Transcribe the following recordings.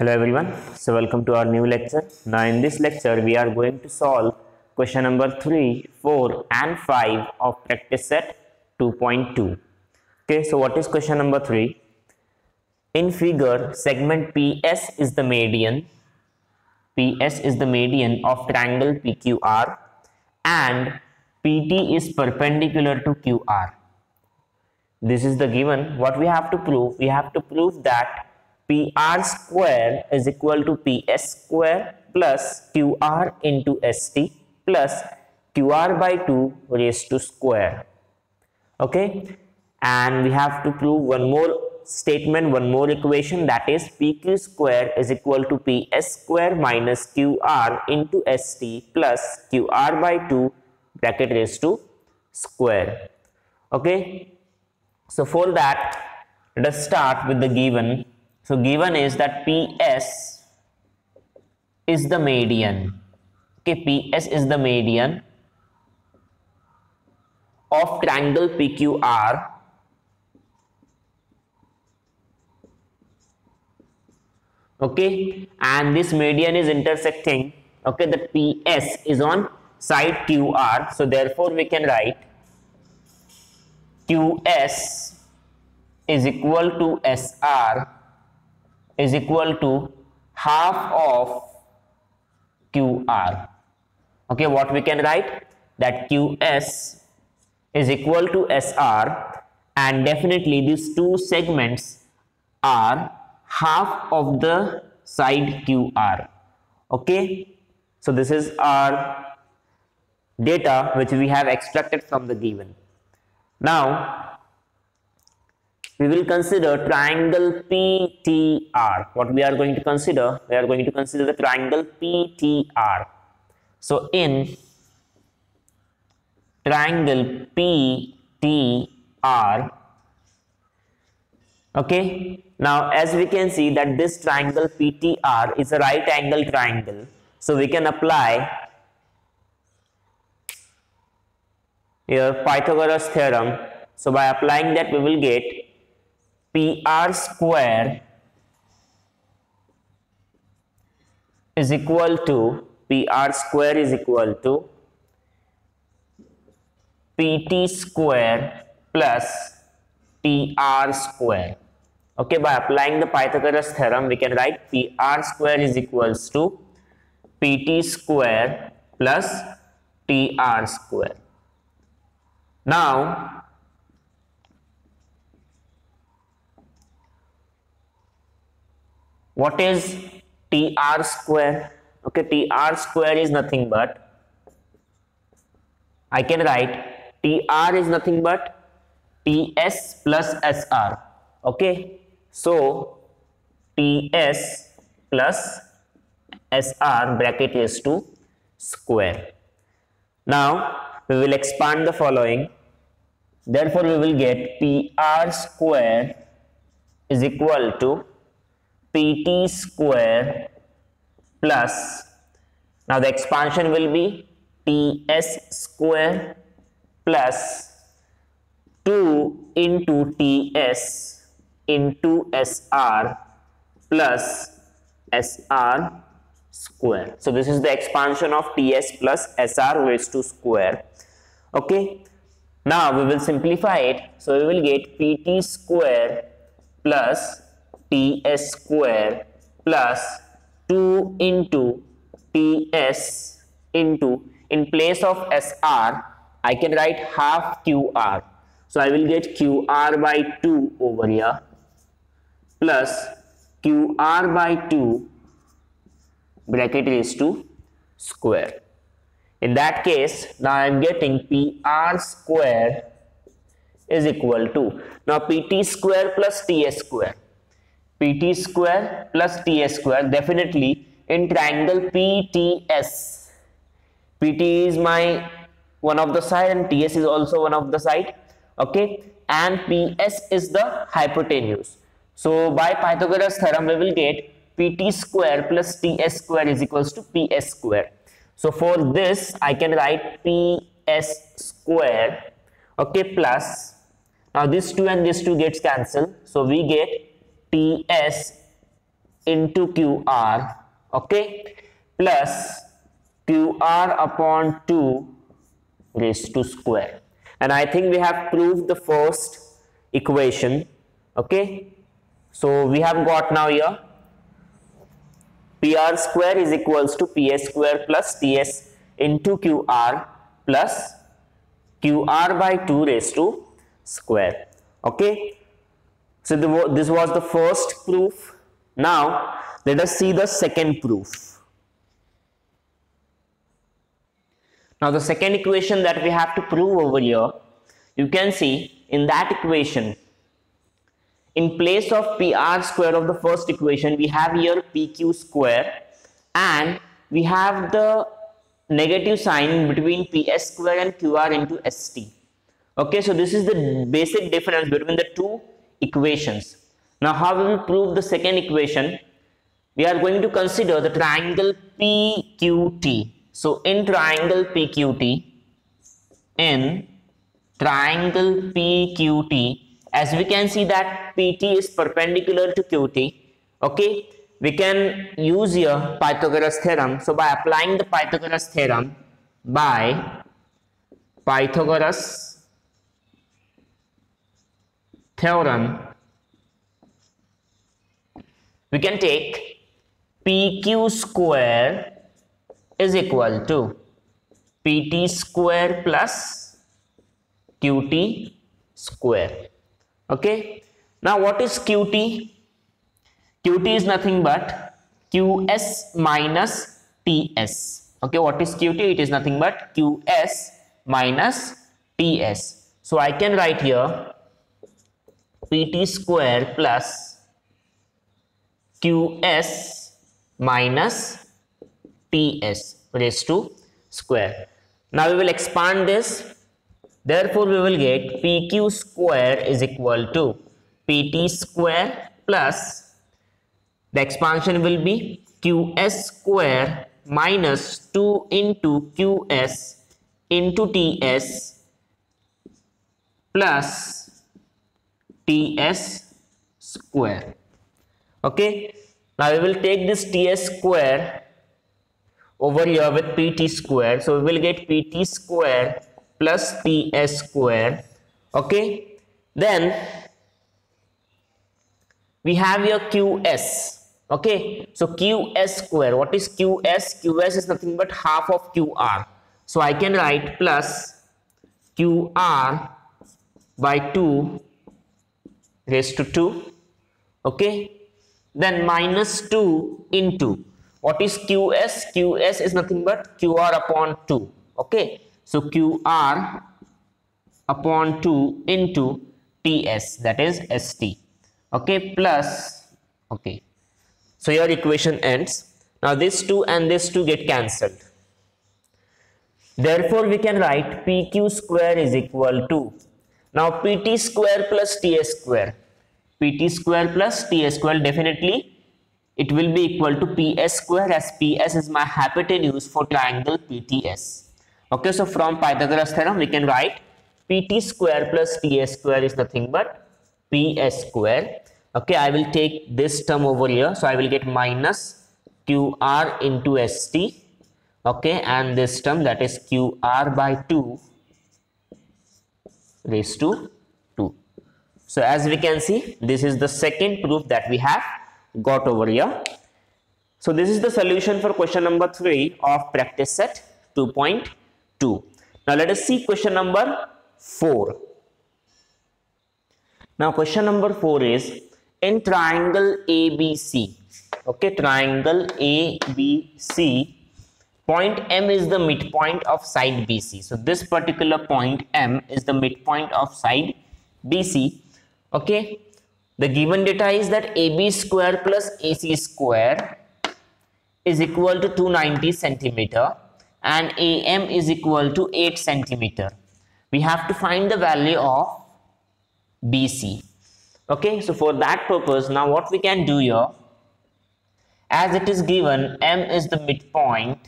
Hello everyone, so welcome to our new lecture. Now in this lecture we are going to solve question number 3, 4 and 5 of practice set 2.2. Okay, so what is question number 3? In figure, segment PS is the median. PS is the median of triangle PQR and PT is perpendicular to QR. This is the given. What we have to prove? We have to prove that PR square is equal to PS square plus QR into ST plus QR by 2 raised to square. Okay, and we have to prove one more statement, one more equation, that is PQ square is equal to PS square minus QR into ST plus QR by 2 bracket raised to square. Okay, so for that let us start with the given. So given is that PS is the median. Okay, PS is the median of triangle PQR okay, and this median is intersecting, okay, the PS is on side QR, so therefore we can write QS is equal to SR is equal to half of QR. Okay, what we can write? That QS is equal to SR, and definitely these two segments are half of the side QR. Okay, so this is our data which we have extracted from the given. Now we will consider triangle PTR. What we are going to consider? We are going to consider the triangle PTR. So in triangle PTR, okay, now as we can see that this triangle PTR is a right angle triangle, so we can apply here Pythagoras theorem. So by applying that we will get PR square is equal to PR square is equal to PT square plus TR square. Okay, by applying the Pythagoras theorem we can write PR square is equals to PT square plus TR square. Now what is TR square? Okay, TR square is nothing but, I can write TR is nothing but TS plus SR. Okay, so TS plus SR bracket is to square. Now we will expand the following. Therefore we will get PR square is equal to PT square plus, now the expansion will be TS square plus 2 into TS into SR plus SR square. So this is the expansion of TS plus SR raised to square. Okay, now we will simplify it. So we will get PT square plus TS square plus 2 into TS into, in place of SR I can write half QR, so I will get QR by 2 over here plus QR by 2 bracket raised to square. In that case now I am getting PR square is equal to, now PT square plus TS square, PT square plus TS square, definitely in triangle PTS, PT is my one of the side and TS is also one of the side, okay, and PS is the hypotenuse. So by Pythagoras theorem we will get PT square plus TS square is equals to PS square. So for this I can write PS square, okay, plus, now this 2 and this 2 gets cancelled, so we get TS into QR, okay, plus QR upon 2 raised to square. And I think we have proved the first equation, okay. So we have got now here PR square is equals to PS square plus TS into QR plus QR by 2 raised to square, okay. So this was the first proof. Now let us see the second proof. Now the second equation that we have to prove over here, you can see in that equation, in place of PR square of the first equation, we have here PQ square, and we have the negative sign between PS square and QR into ST. Okay, so this is the basic difference between the two equations. Now how we will prove the second equation? We are going to consider the triangle PQT. So in triangle PQT, as we can see that PT is perpendicular to QT, okay, we can use here Pythagoras theorem. So by applying the Pythagoras theorem, we can take PQ square is equal to PT square plus QT square. Okay, now what is QT? QT is nothing but QS minus TS. Okay, what is QT? It is nothing but QS minus TS. So I can write here PT square plus QS minus TS raised to square. Now we will expand this. Therefore, we will get PQ square is equal to PT square plus the expansion will be QS square minus 2 into QS into TS plus TS square. Okay, now we will take this TS square over here with PT square. So we will get PT square plus TS square. Okay, then we have your QS. Okay, so QS square, what is QS? QS is nothing but half of QR. So I can write plus QR by 2 raised to 2. Okay, then minus 2 into, what is QS? QS is nothing but QR upon 2. Okay, so QR upon 2 into TS, that is ST. Okay, plus, okay, so your equation ends. Now this 2 and this 2 get cancelled. Therefore we can write PQ square is equal to, now PT square plus TS square. PT square plus TS square, definitely it will be equal to PS square, as PS is my hypotenuse for triangle PTS. Okay, so from Pythagoras theorem we can write PT square plus TS square is nothing but PS square. Okay, I will take this term over here, so I will get minus QR into ST. Okay, and this term, that is QR by 2 raised to 2. So as we can see, this is the second proof that we have got over here. So this is the solution for question number 3 of practice set 2.2. Now let us see question number 4. Now question number 4 is, in triangle ABC, okay, triangle ABC, point M is the midpoint of side BC. So this particular point M is the midpoint of side BC. Okay, the given data is that AB square plus AC square is equal to 290 centimeter and AM is equal to 8 centimeter. We have to find the value of BC. Okay, so for that purpose, now what we can do here, as it is given M is the midpoint,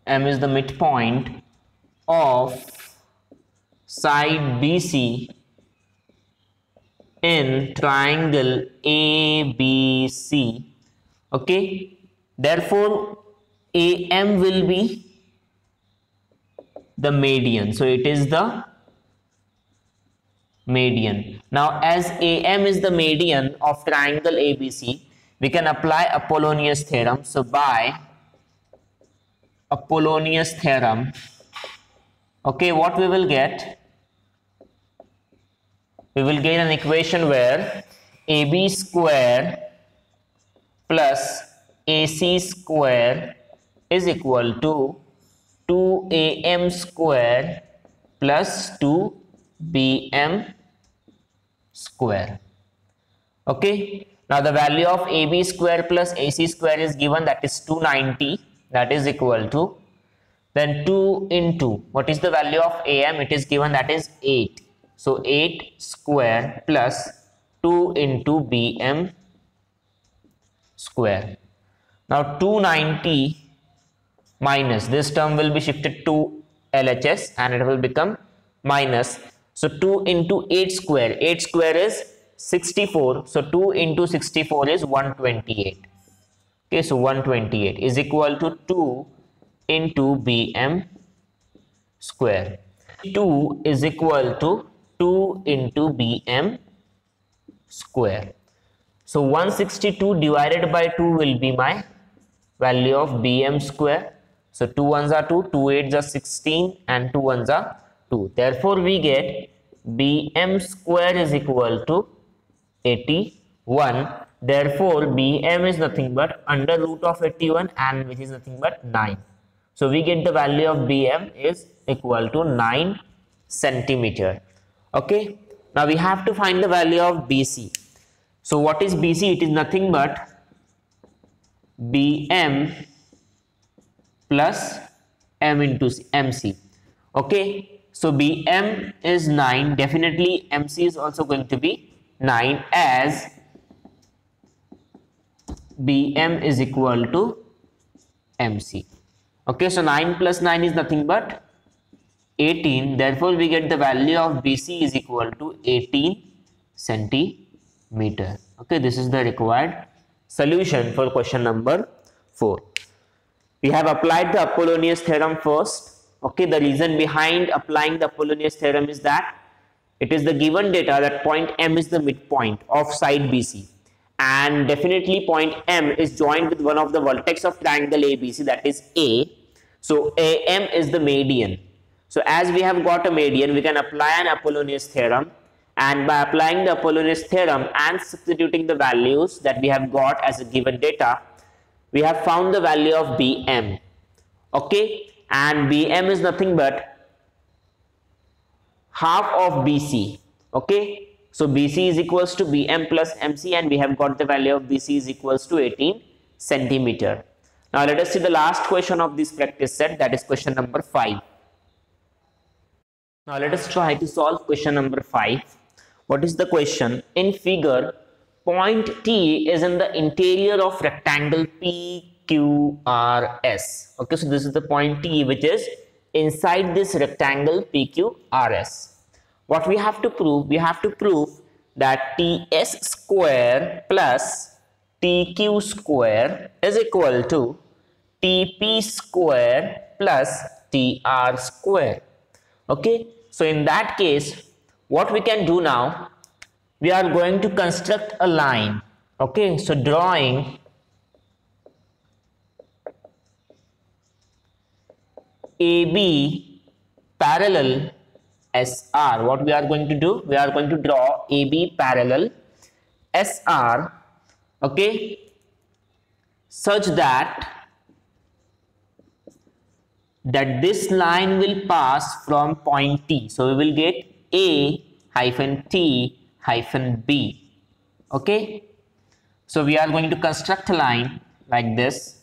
M is the midpoint of side BC in triangle ABC. Okay, therefore AM will be the median. So it is the median. Now as AM is the median of triangle ABC, we can apply Apollonius theorem. So by Apollonius theorem, okay, what we will get? We will get an equation where AB square plus AC square is equal to 2AM square plus 2BM square. Okay, now the value of AB square plus AC square is given, that is 290, that is equal to, then 2 into, what is the value of AM? It is given, that is 8. So 8 square plus 2 into BM square. Now 290 minus, this term will be shifted to LHS and it will become minus. So 2 into 8 square, 8 square is 64. So 2 into 64 is 128. Okay, so 128 is equal to 2 into BM square. 2 is equal to 2 into BM square. So 162 divided by 2 will be my value of BM square. So 2 ones are 2, 2 8s are 16 and 2 ones are 2. Therefore we get BM square is equal to 81. Therefore BM is nothing but under root of 81 and which is nothing but 9. So we get the value of BM is equal to 9 centimeter. Okay, now we have to find the value of BC. So what is BC? It is nothing but BM plus M into MC. Okay, so BM is 9, definitely MC is also going to be 9, as BM is equal to MC. Okay, so 9 plus 9 is nothing but 18. Therefore we get the value of BC is equal to 18 centimeter. Okay, this is the required solution for question number 4. We have applied the Apollonius theorem first. Okay, the reason behind applying the Apollonius theorem is that it is the given data that point M is the midpoint of side BC, and definitely point M is joined with one of the vertex of triangle ABC, that is A. So AM is the median. So as we have got a median, we can apply an Apollonius theorem, and by applying the Apollonius theorem and substituting the values that we have got as a given data, we have found the value of BM. Okay, and BM is nothing but half of BC. Okay, so BC is equals to BM plus MC, and we have got the value of BC is equals to 18 centimeter. Now let us see the last question of this practice set, that is question number 5. Now let us try to solve question number 5. What is the question? In figure, point T is in the interior of rectangle PQRS. Okay, so this is the point T which is inside this rectangle PQRS. What we have to prove? We have to prove that TS square plus TQ square is equal to TP square plus TR square. Okay, so in that case, what we can do now, we are going to construct a line. Okay, so drawing AB parallel SR. What we are going to do? We are going to draw AB parallel SR, okay, such that this line will pass from point T. So we will get A hyphen T hyphen B. Okay, so we are going to construct a line like this.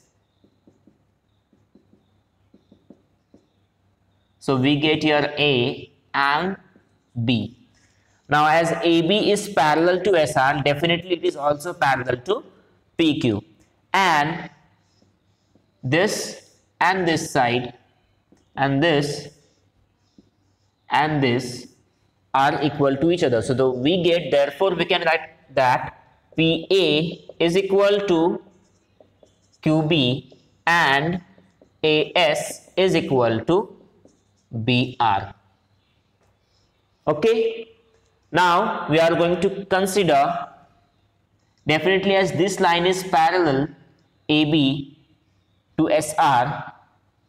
So we get here A and B. Now as AB is parallel to SR, definitely it is also parallel to PQ, and this and this side and this and this are equal to each other. So we get, therefore we can write that PA is equal to QB and AS is equal to BR. Okay. Now we are going to consider, definitely as this line is parallel AB to SR,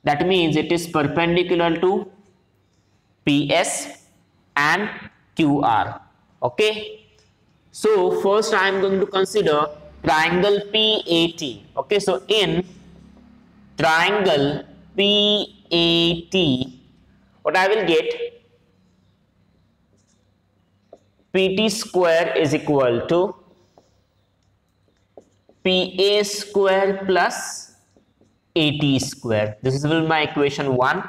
that means it is perpendicular to PS and QR. Okay. So first I am going to consider triangle PAT. Okay. So in triangle PAT, what I will get, PT square is equal to PA square plus AT square. This will be my equation 1.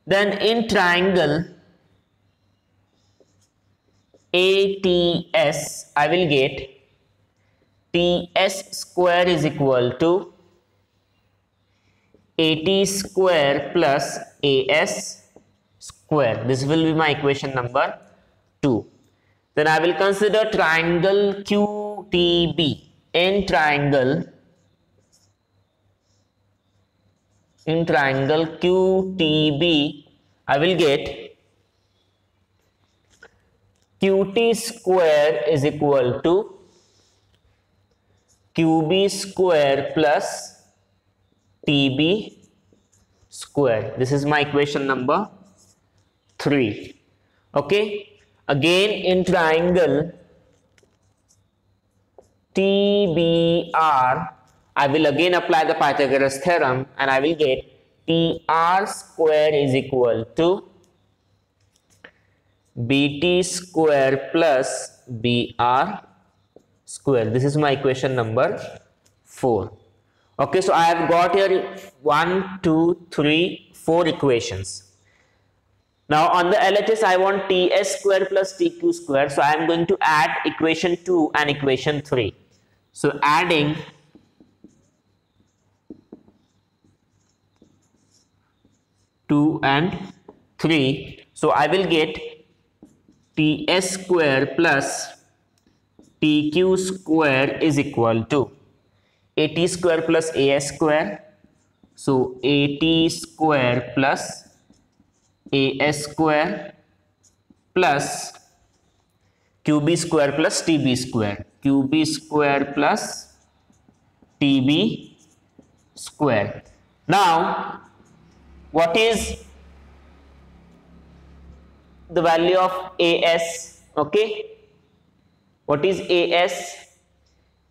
Then in triangle ATS, I will get TS square is equal to AT square plus AS square. This will be my equation number 2. Then I will consider triangle QTB. In triangle QTB, I will get QT square is equal to QB square plus TB square. This is my equation number 3. Okay. Again in triangle TBR, I will again apply the Pythagoras theorem and I will get TR square is equal to BT square plus BR square. This is my equation number 4. Okay, so I have got here 1, 2, 3, 4 equations. Now on the LHS I want TS square plus TQ square. So I am going to add equation 2 and equation 3. So adding two and 3. So I will get TS square plus TQ square is equal to AT square plus AS square. So AT square plus AS square plus QB square plus TB square. QB square plus TB square. Now, what is the value of AS? Okay. What is AS?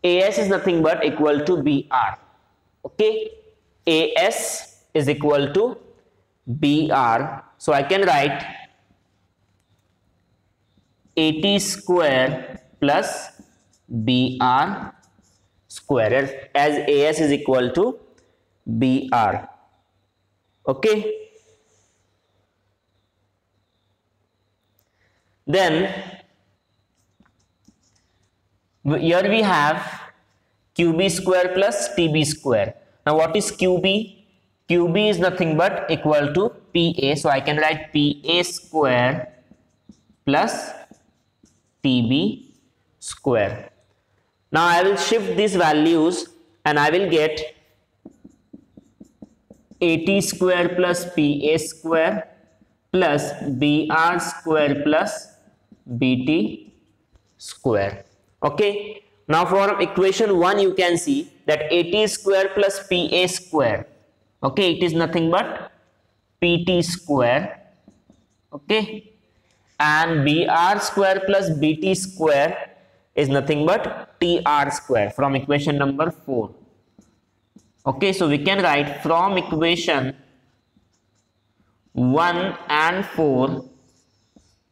AS is nothing but equal to BR. Okay. AS is equal to BR. So I can write AT square plus BR square as AS is equal to BR. Okay. Then here we have QB square plus TB square. Now what is QB? QB is nothing but equal to PA. So I can write PA square plus TB square. Now I will shift these values and I will get AT square plus PA square plus BR square plus BT square. Okay. Now from equation 1 you can see that AT square plus PA square. Okay, it is nothing but PT square. Okay. And BR square plus BT square is nothing but TR square from equation number 4. Okay, so we can write from equation 1 and 4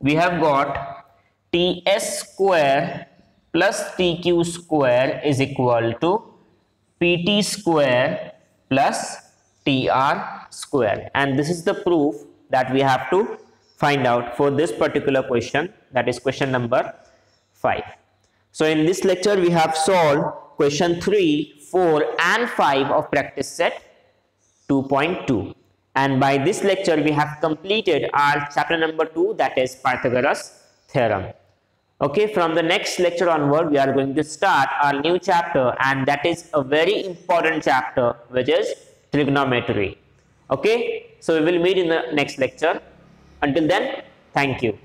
we have got TS square plus TQ square is equal to PT square plus TR square, and this is the proof that we have to find out for this particular question, that is question number 5. So in this lecture we have solved question 3, 4 and 5 of practice set 2.2, And by this lecture, we have completed our chapter number 2, that is Pythagoras theorem. Okay, from the next lecture onward, we are going to start our new chapter, and that is a very important chapter, which is trigonometry. Okay, so we will meet in the next lecture. Until then, thank you.